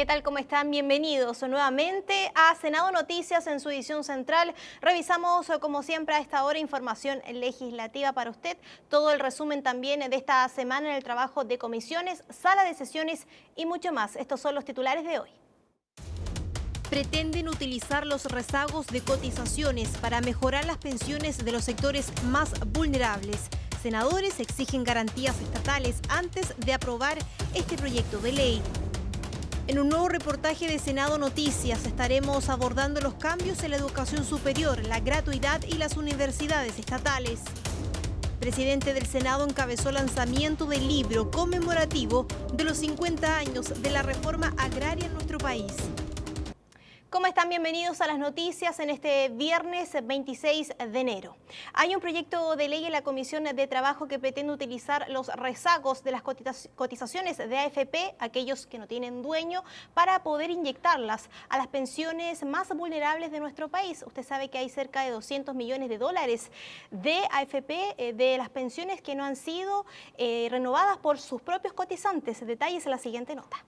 ¿Qué tal? ¿Cómo están? Bienvenidos nuevamente a Senado Noticias en su edición central. Revisamos, como siempre, a esta hora información legislativa para usted. Todo el resumen también de esta semana en el trabajo de comisiones, sala de sesiones y mucho más. Estos son los titulares de hoy. Pretenden utilizar los rezagos de cotizaciones para mejorar las pensiones de los sectores más vulnerables. Senadores exigen garantías estatales antes de aprobar este proyecto de ley. En un nuevo reportaje de Senado Noticias estaremos abordando los cambios en la educación superior, la gratuidad y las universidades estatales. El presidente del Senado encabezó el lanzamiento del libro conmemorativo de los 50 años de la reforma agraria en nuestro país. ¿Cómo están? Bienvenidos a las noticias en este viernes 26 de enero. Hay un proyecto de ley en la Comisión de Trabajo que pretende utilizar los rezagos de las cotizaciones de AFP, aquellos que no tienen dueño, para poder inyectarlas a las pensiones más vulnerables de nuestro país. Usted sabe que hay cerca de 200 millones de dólares de AFP, de las pensiones que no han sido renovadas por sus propios cotizantes. Detalles en la siguiente nota.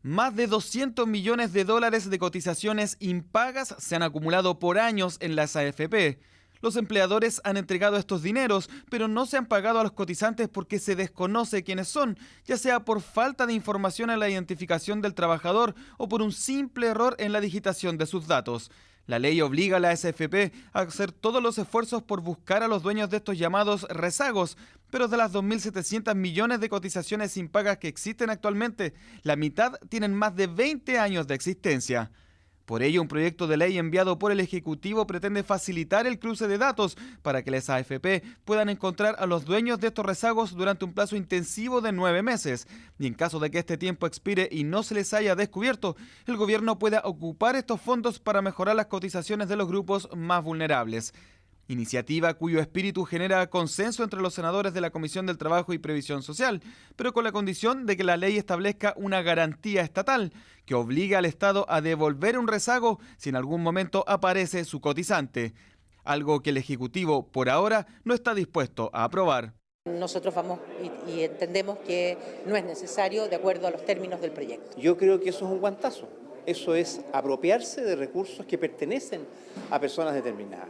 Más de 200 millones de dólares de cotizaciones impagas se han acumulado por años en las AFP. Los empleadores han entregado estos dineros, pero no se han pagado a los cotizantes porque se desconoce quiénes son, ya sea por falta de información en la identificación del trabajador o por un simple error en la digitación de sus datos. La ley obliga a la AFP a hacer todos los esfuerzos por buscar a los dueños de estos llamados rezagos, pero de las 2.700 millones de cotizaciones impagas que existen actualmente, la mitad tienen más de 20 años de existencia. Por ello, un proyecto de ley enviado por el Ejecutivo pretende facilitar el cruce de datos para que las AFP puedan encontrar a los dueños de estos rezagos durante un plazo intensivo de 9 meses. Y en caso de que este tiempo expire y no se les haya descubierto, el gobierno pueda ocupar estos fondos para mejorar las cotizaciones de los grupos más vulnerables. Iniciativa cuyo espíritu genera consenso entre los senadores de la Comisión del Trabajo y Previsión Social, pero con la condición de que la ley establezca una garantía estatal que obligue al Estado a devolver un rezago si en algún momento aparece su cotizante, algo que el Ejecutivo por ahora no está dispuesto a aprobar. Nosotros vamos y entendemos que no es necesario de acuerdo a los términos del proyecto. Yo creo que eso es un guantazo, eso es apropiarse de recursos que pertenecen a personas determinadas.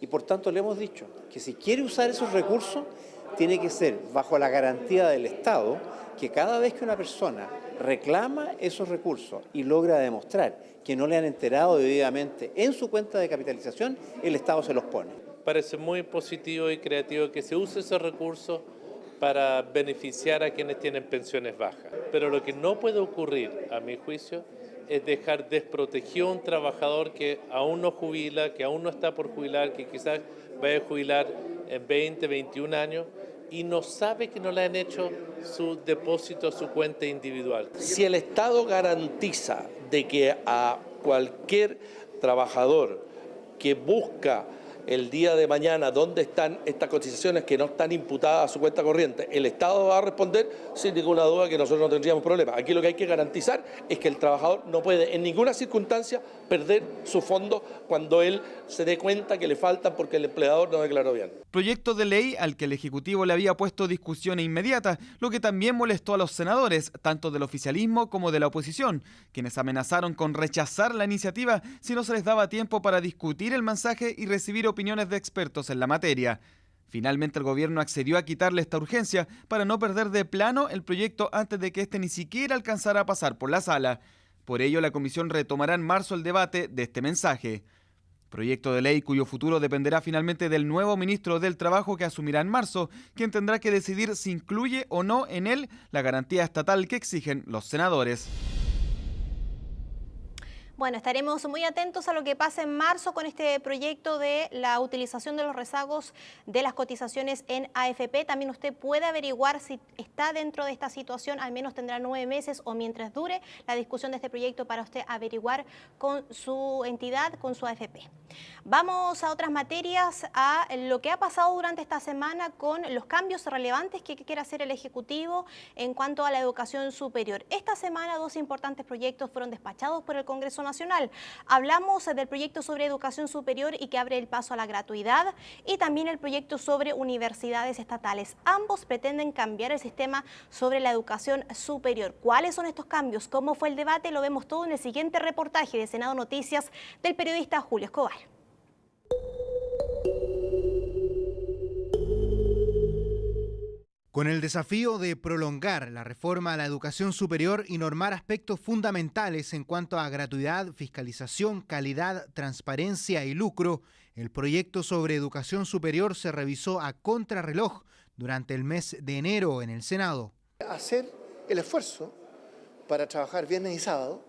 Y por tanto le hemos dicho que si quiere usar esos recursos, tiene que ser bajo la garantía del Estado, que cada vez que una persona reclama esos recursos y logra demostrar que no le han enterado debidamente en su cuenta de capitalización, el Estado se los pone. Parece muy positivo y creativo que se use esos recursos para beneficiar a quienes tienen pensiones bajas. Pero lo que no puede ocurrir, a mi juicio, es dejar desprotegido a un trabajador que aún no jubila, que aún no está por jubilar, que quizás vaya a jubilar en 20, 21 años y no sabe que no le han hecho su depósito, su cuenta individual. Si el Estado garantiza de que a cualquier trabajador que busca el día de mañana dónde están estas cotizaciones que no están imputadas a su cuenta corriente, el Estado va a responder sin ninguna duda que nosotros no tendríamos problema. Aquí lo que hay que garantizar es que el trabajador no puede en ninguna circunstancia perder su fondo cuando él se dé cuenta que le faltan porque el empleador no declaró bien. Proyecto de ley al que el Ejecutivo le había puesto discusión inmediata, lo que también molestó a los senadores, tanto del oficialismo como de la oposición, quienes amenazaron con rechazar la iniciativa si no se les daba tiempo para discutir el mensaje y recibir opiniones de expertos en la materia. Finalmente el gobierno accedió a quitarle esta urgencia para no perder de plano el proyecto antes de que este ni siquiera alcanzara a pasar por la sala. Por ello la comisión retomará en marzo el debate de este mensaje. Proyecto de ley cuyo futuro dependerá finalmente del nuevo ministro del Trabajo que asumirá en marzo, quien tendrá que decidir si incluye o no en él la garantía estatal que exigen los senadores. Bueno, estaremos muy atentos a lo que pase en marzo con este proyecto de la utilización de los rezagos de las cotizaciones en AFP. También usted puede averiguar si está dentro de esta situación, al menos tendrá 9 meses o mientras dure la discusión de este proyecto para usted averiguar con su entidad, con su AFP. Vamos a otras materias, a lo que ha pasado durante esta semana con los cambios relevantes que quiere hacer el Ejecutivo en cuanto a la educación superior. Esta semana 2 importantes proyectos fueron despachados por el Congreso nacional. Hablamos del proyecto sobre educación superior y que abre el paso a la gratuidad, y también el proyecto sobre universidades estatales. Ambos pretenden cambiar el sistema sobre la educación superior. ¿Cuáles son estos cambios? ¿Cómo fue el debate? Lo vemos todo en el siguiente reportaje de Senado Noticias del periodista Julio Escobar. Con el desafío de prolongar la reforma a la educación superior y normar aspectos fundamentales en cuanto a gratuidad, fiscalización, calidad, transparencia y lucro, el proyecto sobre educación superior se revisó a contrarreloj durante el mes de enero en el Senado. Hacer el esfuerzo para trabajar viernes y sábado,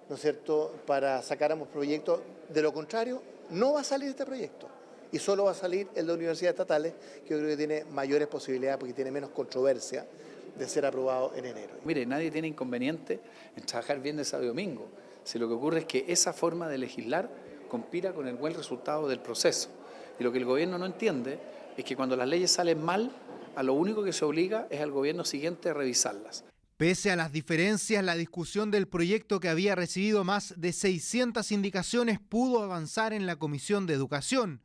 ¿no es cierto?, para sacar ambos proyectos. De lo contrario, no va a salir este proyecto. Y solo va a salir el de universidades estatales, que yo creo que tiene mayores posibilidades porque tiene menos controversia de ser aprobado en enero. Mire, nadie tiene inconveniente en trabajar viernes, sábado y domingo. Si lo que ocurre es que esa forma de legislar compira con el buen resultado del proceso. Y lo que el gobierno no entiende es que cuando las leyes salen mal, a lo único que se obliga es al gobierno siguiente a revisarlas. Pese a las diferencias, la discusión del proyecto, que había recibido más de 600 indicaciones, pudo avanzar en la Comisión de Educación.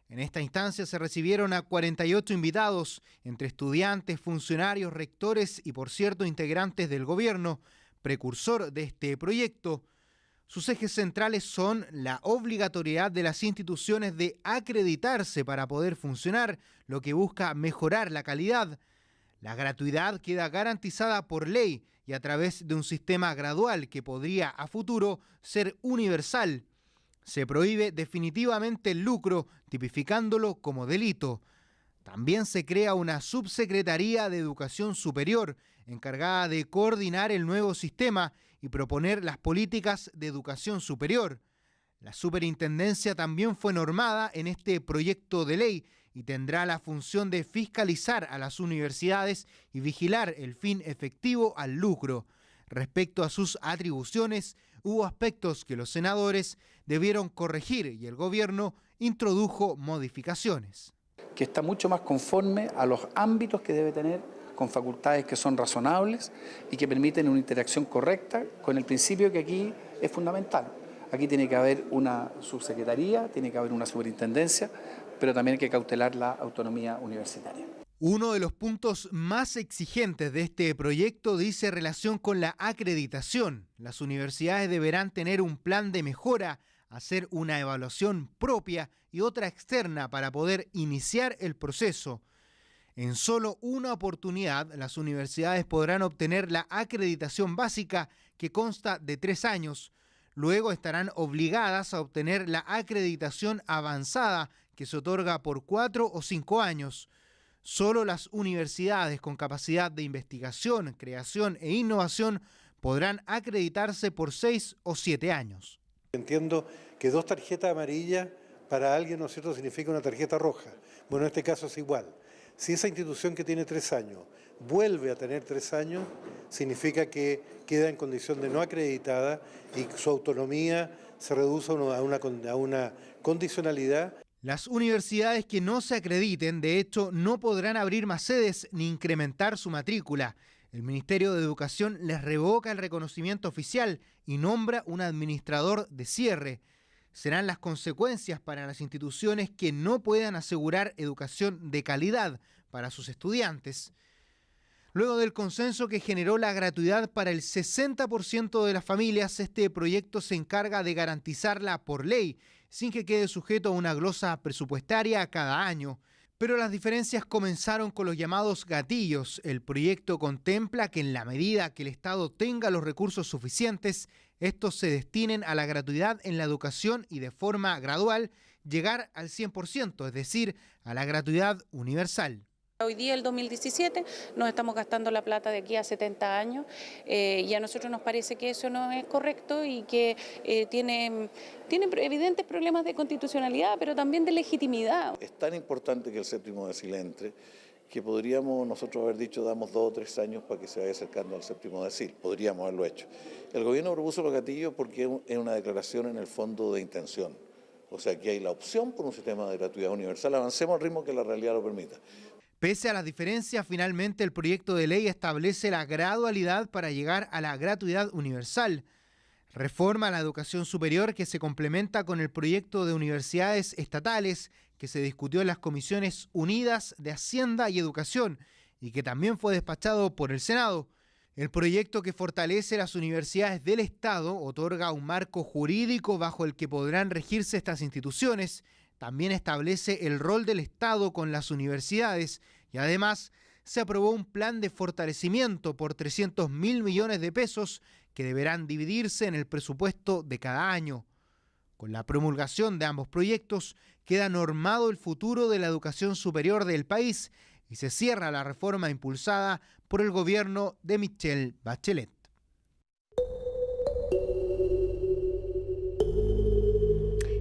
En esta instancia se recibieron a 48 invitados, entre estudiantes, funcionarios, rectores y, por cierto, integrantes del gobierno, precursor de este proyecto. Sus ejes centrales son la obligatoriedad de las instituciones de acreditarse para poder funcionar, lo que busca mejorar la calidad. La gratuidad queda garantizada por ley y a través de un sistema gradual que podría a futuro ser universal. Se prohíbe definitivamente el lucro, tipificándolo como delito. También se crea una subsecretaría de Educación Superior, encargada de coordinar el nuevo sistema y proponer las políticas de educación superior. La superintendencia también fue normada en este proyecto de ley y tendrá la función de fiscalizar a las universidades y vigilar el fin efectivo al lucro. Respecto a sus atribuciones, hubo aspectos que los senadores debieron corregir y el gobierno introdujo modificaciones. Que está mucho más conforme a los ámbitos que debe tener, con facultades que son razonables y que permiten una interacción correcta con el principio que aquí es fundamental. Aquí tiene que haber una subsecretaría, tiene que haber una superintendencia, pero también hay que cautelar la autonomía universitaria. Uno de los puntos más exigentes de este proyecto dice relación con la acreditación. Las universidades deberán tener un plan de mejora, hacer una evaluación propia y otra externa para poder iniciar el proceso. En solo una oportunidad, las universidades podrán obtener la acreditación básica, que consta de 3 años. Luego estarán obligadas a obtener la acreditación avanzada, que se otorga por 4 o 5 años. Solo las universidades con capacidad de investigación, creación e innovación podrán acreditarse por 6 o 7 años. Entiendo que 2 tarjetas amarillas para alguien, ¿no es cierto?, significa una tarjeta roja. Bueno, en este caso es igual. Si esa institución que tiene 3 años vuelve a tener 3 años, significa que queda en condición de no acreditada y su autonomía se reduce a una condicionalidad. Las universidades que no se acrediten, de hecho, no podrán abrir más sedes ni incrementar su matrícula. El Ministerio de Educación les revoca el reconocimiento oficial y nombra un administrador de cierre. Serán las consecuencias para las instituciones que no puedan asegurar educación de calidad para sus estudiantes. Luego del consenso que generó la gratuidad para el 60% de las familias, este proyecto se encarga de garantizarla por ley, sin que quede sujeto a una glosa presupuestaria cada año. Pero las diferencias comenzaron con los llamados gatillos. El proyecto contempla que en la medida que el Estado tenga los recursos suficientes, estos se destinen a la gratuidad en la educación y de forma gradual llegar al 100%, es decir, a la gratuidad universal. Hoy día, el 2017, nos estamos gastando la plata de aquí a 70 años y a nosotros nos parece que eso no es correcto y que tiene evidentes problemas de constitucionalidad, pero también de legitimidad. Es tan importante que el séptimo decil entre, que podríamos nosotros haber dicho damos 2 o 3 años para que se vaya acercando al séptimo decil, podríamos haberlo hecho. El gobierno propuso los gatillos porque es una declaración en el fondo de intención. O sea, que hay la opción por un sistema de gratuidad universal, avancemos al ritmo que la realidad lo permita. Pese a las diferencias, finalmente el proyecto de ley establece la gradualidad para llegar a la gratuidad universal. Reforma a la educación superior que se complementa con el proyecto de universidades estatales que se discutió en las Comisiones Unidas de Hacienda y Educación y que también fue despachado por el Senado. El proyecto que fortalece las universidades del Estado otorga un marco jurídico bajo el que podrán regirse estas instituciones. También establece el rol del Estado con las universidades y además se aprobó un plan de fortalecimiento por 300.000 millones de pesos que deberán dividirse en el presupuesto de cada año. Con la promulgación de ambos proyectos queda normado el futuro de la educación superior del país y se cierra la reforma impulsada por el gobierno de Michelle Bachelet.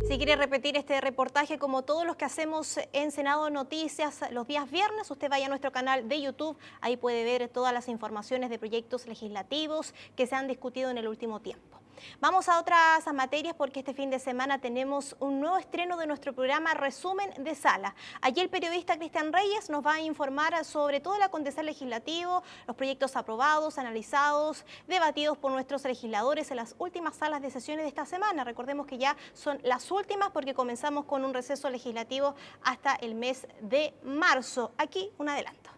Si quiere repetir este reportaje como todos los que hacemos en Senado Noticias los días viernes, usted vaya a nuestro canal de YouTube, ahí puede ver todas las informaciones de proyectos legislativos que se han discutido en el último tiempo. Vamos a otras materias porque este fin de semana tenemos un nuevo estreno de nuestro programa Resumen de Sala. Allí el periodista Cristian Reyes nos va a informar sobre todo el acontecer legislativo, los proyectos aprobados, analizados, debatidos por nuestros legisladores en las últimas salas de sesiones de esta semana. Recordemos que ya son las últimas porque comenzamos con un receso legislativo hasta el mes de marzo. Aquí un adelanto.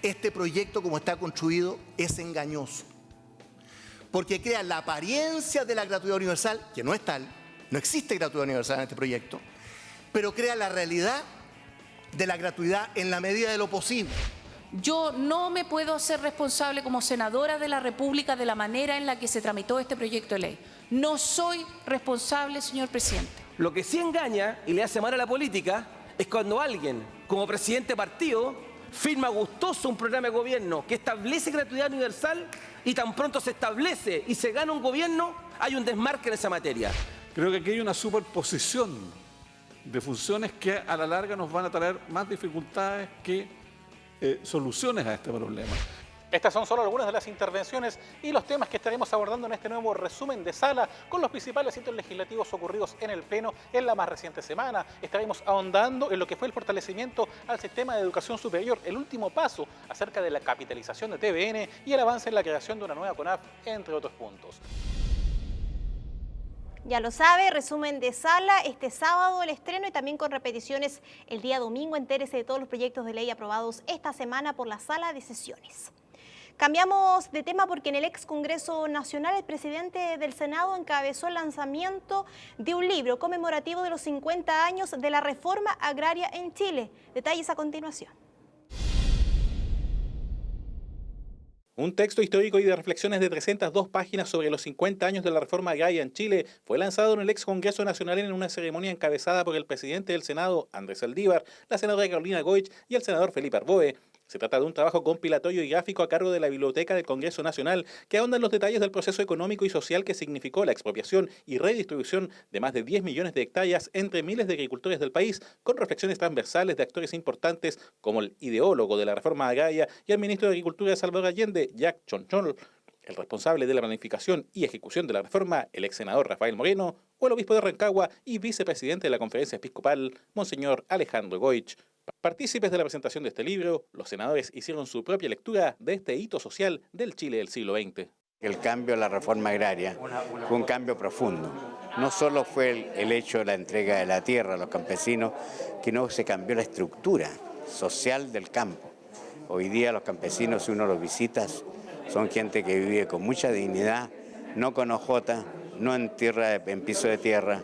Este proyecto, como está construido, es engañoso, porque crea la apariencia de la gratuidad universal, que no es tal, no existe gratuidad universal en este proyecto, pero crea la realidad de la gratuidad en la medida de lo posible. Yo no me puedo hacer responsable como senadora de la República de la manera en la que se tramitó este proyecto de ley. No soy responsable, señor presidente. Lo que sí engaña y le hace mal a la política es cuando alguien, como presidente de partido, firma gustoso un programa de gobierno que establece gratuidad universal y tan pronto se establece y se gana un gobierno, hay un desmarque en esa materia. Creo que aquí hay una superposición de funciones que a la larga nos van a traer más dificultades que soluciones a este problema. Estas son solo algunas de las intervenciones y los temas que estaremos abordando en este nuevo resumen de sala con los principales hitos legislativos ocurridos en el Pleno en la más reciente semana. Estaremos ahondando en lo que fue el fortalecimiento al sistema de educación superior, el último paso acerca de la capitalización de TVN y el avance en la creación de una nueva CONAF, entre otros puntos. Ya lo sabe, resumen de sala, este sábado el estreno y también con repeticiones el día domingo. Entérese de todos los proyectos de ley aprobados esta semana por la sala de sesiones. Cambiamos de tema porque en el ex Congreso Nacional el presidente del Senado encabezó el lanzamiento de un libro conmemorativo de los 50 años de la reforma agraria en Chile. Detalles a continuación. Un texto histórico y de reflexiones de 302 páginas sobre los 50 años de la reforma agraria en Chile fue lanzado en el ex Congreso Nacional en una ceremonia encabezada por el presidente del Senado, Andrés Saldívar, la senadora Carolina Goich y el senador Felipe Arboe. Se trata de un trabajo compilatorio y gráfico a cargo de la Biblioteca del Congreso Nacional que ahonda en los detalles del proceso económico y social que significó la expropiación y redistribución de más de 10 millones de hectáreas entre miles de agricultores del país, con reflexiones transversales de actores importantes como el ideólogo de la reforma agraria y el ministro de Agricultura de Salvador Allende, Jack Chonchol, el responsable de la planificación y ejecución de la reforma, el ex senador Rafael Moreno, o el obispo de Rancagua y vicepresidente de la Conferencia Episcopal, Monseñor Alejandro Goich. Partícipes de la presentación de este libro, los senadores hicieron su propia lectura de este hito social del Chile del siglo XX. El cambio a la reforma agraria fue un cambio profundo. No solo fue el hecho de la entrega de la tierra a los campesinos, sino que se cambió la estructura social del campo. Hoy día los campesinos, si uno los visita, son gente que vive con mucha dignidad, no con hojota, no en piso de tierra,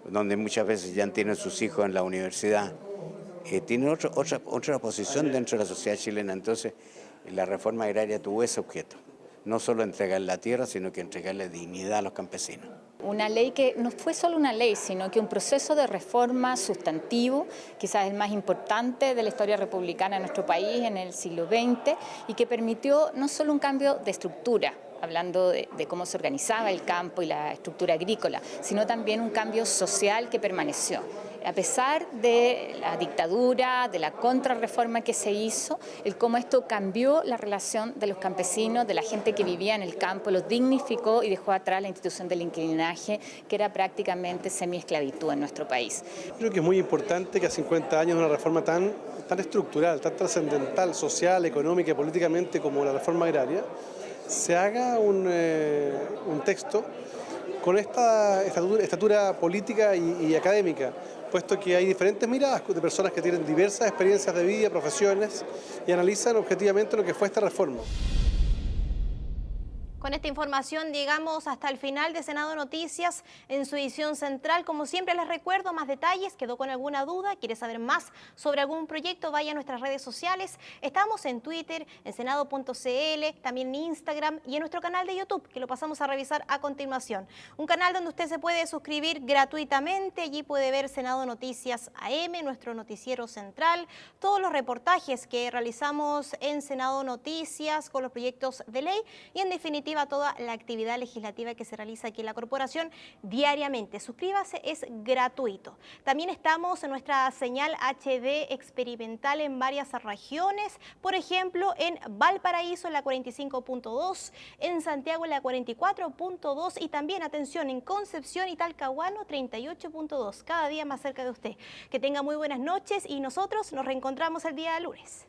donde muchas veces ya tienen sus hijos en la universidad. Tienen otra posición dentro de la sociedad chilena. Entonces, la reforma agraria tuvo ese objeto. No solo entregar la tierra, sino que entregarle dignidad a los campesinos. Una ley que no fue solo una ley, sino que un proceso de reforma sustantivo, quizás el más importante de la historia republicana de nuestro país en el siglo XX, y que permitió no solo un cambio de estructura, hablando de cómo se organizaba el campo y la estructura agrícola, sino también un cambio social que permaneció. A pesar de la dictadura, de la contrarreforma que se hizo, el cómo esto cambió la relación de los campesinos, de la gente que vivía en el campo, los dignificó y dejó atrás la institución del inquilinaje, que era prácticamente semiesclavitud en nuestro país. Creo que es muy importante que a 50 años de una reforma tan estructural, tan trascendental, social, económica y políticamente como la reforma agraria, se haga un texto con esta estatura política y académica, puesto que hay diferentes miradas de personas que tienen diversas experiencias de vida, profesiones, y analizan objetivamente lo que fue esta reforma. Con esta información llegamos hasta el final de Senado Noticias en su edición central. Como siempre les recuerdo más detalles, quedó con alguna duda, quiere saber más sobre algún proyecto, vaya a nuestras redes sociales. Estamos en Twitter, en senado.cl, también en Instagram y en nuestro canal de YouTube, que lo pasamos a revisar a continuación. Un canal donde usted se puede suscribir gratuitamente, allí puede ver Senado Noticias AM, nuestro noticiero central, todos los reportajes que realizamos en Senado Noticias con los proyectos de ley y en definitiva toda la actividad legislativa que se realiza aquí en la corporación diariamente. Suscríbase, es gratuito. También estamos en nuestra señal HD experimental en varias regiones, por ejemplo en Valparaíso en la 45.2, en Santiago en la 44.2 y también, atención, en Concepción y Talcahuano 38.2, cada día más cerca de usted. Que tenga muy buenas noches y nosotros nos reencontramos el día lunes.